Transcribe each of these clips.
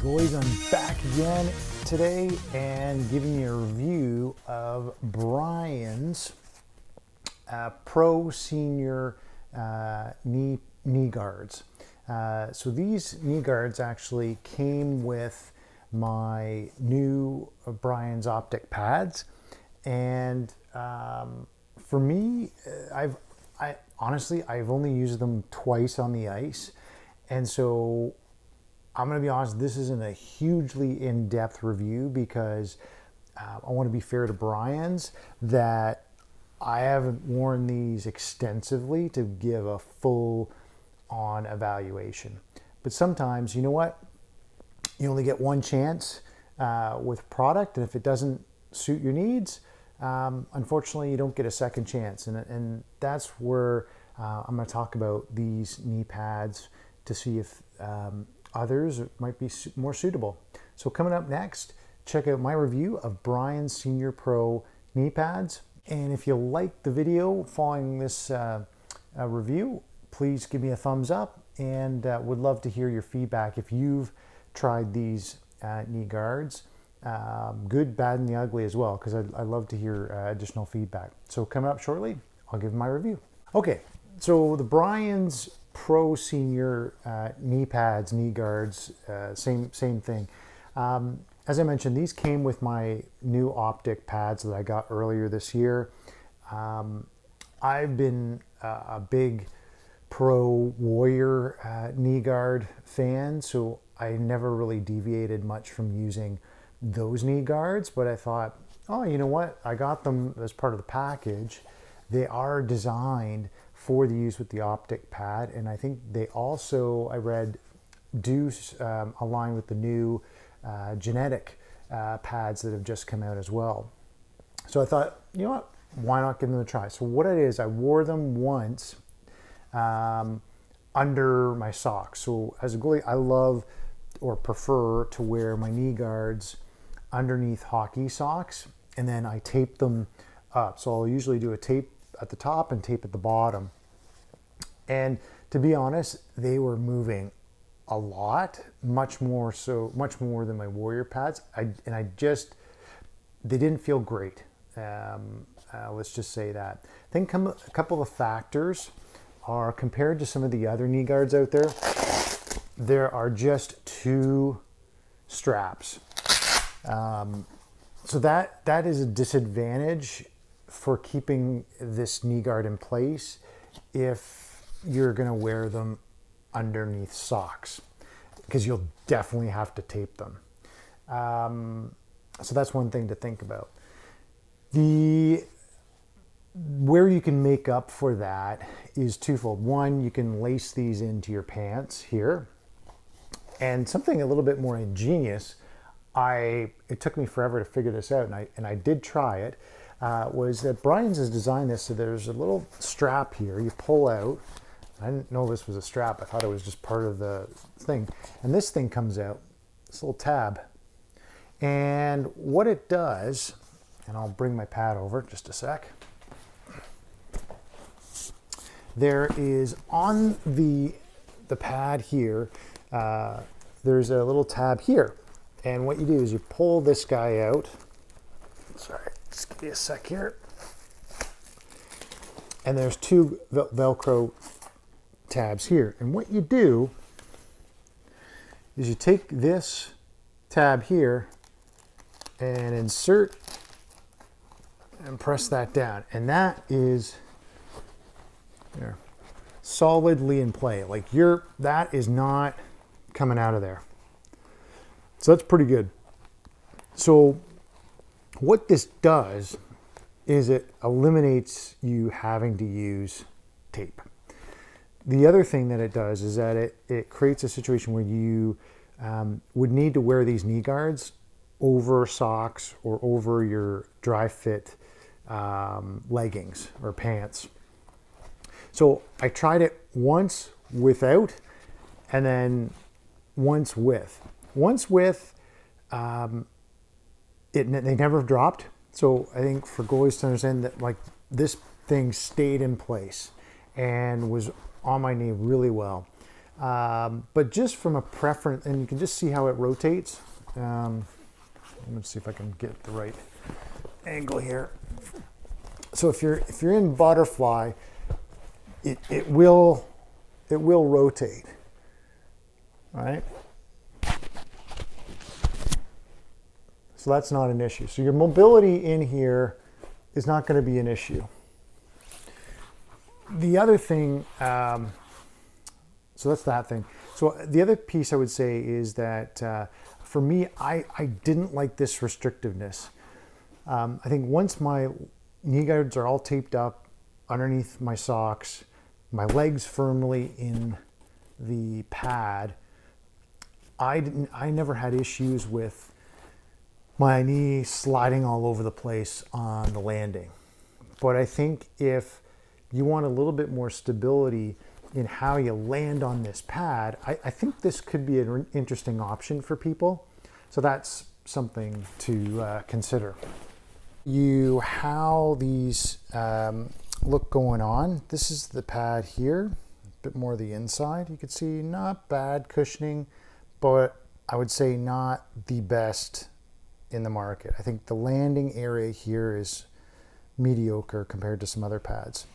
Goalies, I'm back again today and giving you a review of Brian's Pro Senior knee guards. So these knee guards actually came with my new Brian's Optik pads, and for me, honestly I've only used them twice on the ice, and so I'm going to be honest, this isn't a hugely in-depth review because I want to be fair to Brian's that I haven't worn these extensively to give a full-on evaluation. But sometimes, you know what? You only get one chance with product, and if it doesn't suit your needs, unfortunately, you don't get a second chance. And that's where I'm going to talk about these knee pads to see if others might be more suitable. So coming up next, check out my review of Brian's Senior Pro knee pads. And if you like the video following this review, please give me a thumbs up, and would love to hear your feedback if you've tried these knee guards. Good, bad, and the ugly as well, because I love to hear additional feedback. So coming up shortly, I'll give my review. Okay, so the Brian's Pro Senior knee pads, knee guards, same thing. As I mentioned, these came with my new Optik pads that I got earlier this year. I've been a big Pro Warrior knee guard fan, so I never really deviated much from using those knee guards, but I thought, oh, you know what? I got them as part of the package. They are designed for the use with the Optik pad, and I think they also, I read, do align with the new genetic pads that have just come out as well. So I thought, you know what, why not give them a try? So what it is, I wore them once under my socks. So as a goalie, I love or prefer to wear my knee guards underneath hockey socks, and then I tape them up. So I'll usually do a tape at the top and tape at the bottom. And to be honest, they were moving a lot, much more than my Warrior pads. They didn't feel great. Let's just say that. I think a couple of factors are, compared to some of the other knee guards out there, there are just two straps. So that is a disadvantage for keeping this knee guard in place if you're going to wear them underneath socks, because you'll definitely have to tape them. So that's one thing to think about. Where you can make up for that is twofold. One, you can lace these into your pants here, and something a little bit more ingenious, it took me forever to figure this out, and I did try it, was that Brian's has designed this so there's a little strap here you pull out. I didn't know this was a strap. I thought it was just part of the thing. And this thing comes out, this little tab. And what it does, and I'll bring my pad over just a sec. There is on the pad here, there's a little tab here. And what you do is you pull this guy out. Sorry, just give me a sec here. And there's two Velcro tabs here. And what you do is you take this tab here and insert and press that down. And that is there, solidly in play. Like that is not coming out of there. So that's pretty good. So what this does is it eliminates you having to use tape. The other thing that it does is that it creates a situation where you would need to wear these knee guards over socks or over your dry fit leggings or pants. So I tried it once without, and then once with. Once with, they never dropped. So I think for goalies to understand that, like, this thing stayed in place and was on my knee really well. But just from a preference, and you can just see how it rotates. Let me see if I can get the right angle here. So if you're in butterfly, it will rotate, right? So that's not an issue. So your mobility in here is not going to be an issue. The other thing, so that's that thing. So the other piece I would say is that for me, I didn't like this restrictiveness. I think once my knee guards are all taped up underneath my socks, my legs firmly in the pad, I never had issues with my knee sliding all over the place on the landing. But I think if you want a little bit more stability in how you land on this pad, I think this could be an interesting option for people. So that's something to consider. How these look going on. This is the pad here, a bit more the inside. You can see not bad cushioning, but I would say not the best in the market. I think the landing area here is mediocre compared to some other pads.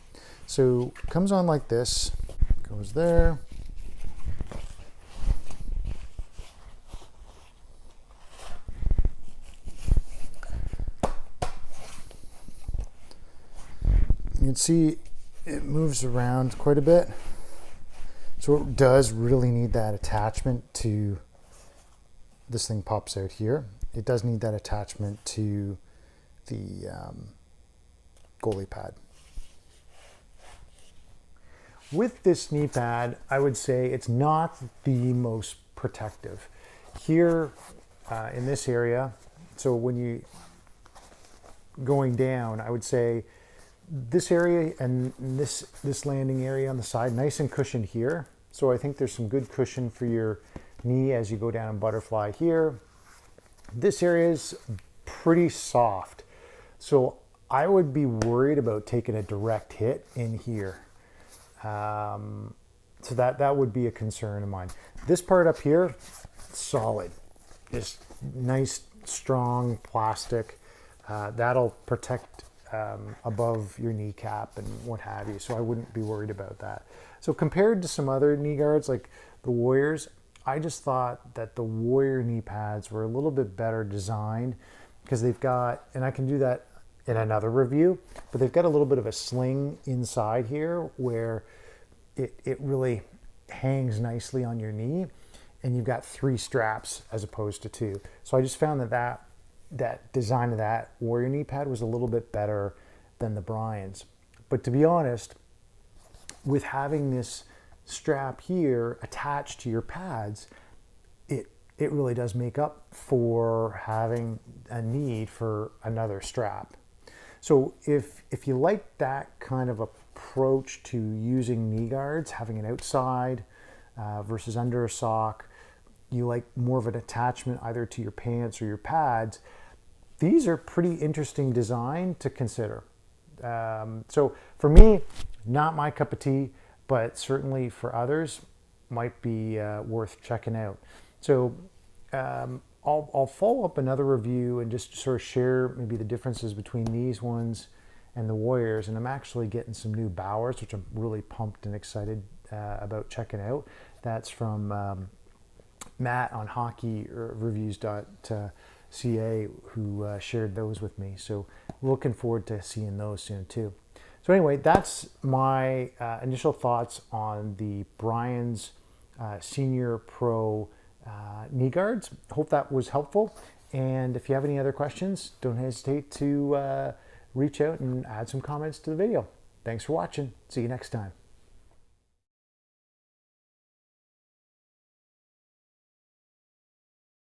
So it comes on like this, goes there. You can see it moves around quite a bit. So it does really need that attachment to, this thing pops out here. It does need that attachment to the goalie pad. With this knee pad, I would say it's not the most protective. Here in this area, so when you going down, I would say this area and this landing area on the side, nice and cushioned here. So I think there's some good cushion for your knee as you go down in butterfly here. This area is pretty soft. So I would be worried about taking a direct hit in here. So that would be a concern of mine. This part up here, solid. Just nice, strong plastic. That'll protect above your kneecap and what have you. So I wouldn't be worried about that. So compared to some other knee guards like the Warriors, I just thought that the Warrior knee pads were a little bit better designed because they've got, and I can do that in another review, but they've got a little bit of a sling inside here where it really hangs nicely on your knee, and you've got 3 straps as opposed to 2. So I just found that design of that Warrior knee pad was a little bit better than the Brian's. But to be honest, with having this strap here attached to your pads, it really does make up for having a need for another strap. So if you like that kind of approach to using knee guards, having an outside versus under a sock, you like more of an attachment either to your pants or your pads, these are pretty interesting design to consider. So for me, not my cup of tea, but certainly for others might be worth checking out. So I'll follow up another review and just sort of share maybe the differences between these ones and the Warriors. And I'm actually getting some new Bowers, which I'm really pumped and excited about checking out. That's from Matt on hockeyreviews.ca, who shared those with me. So looking forward to seeing those soon too. So anyway, that's my initial thoughts on the Brian's Senior Pro knee guards. Hope that was helpful. And if you have any other questions, don't hesitate to reach out and add some comments to the video. Thanks for watching. See you next time.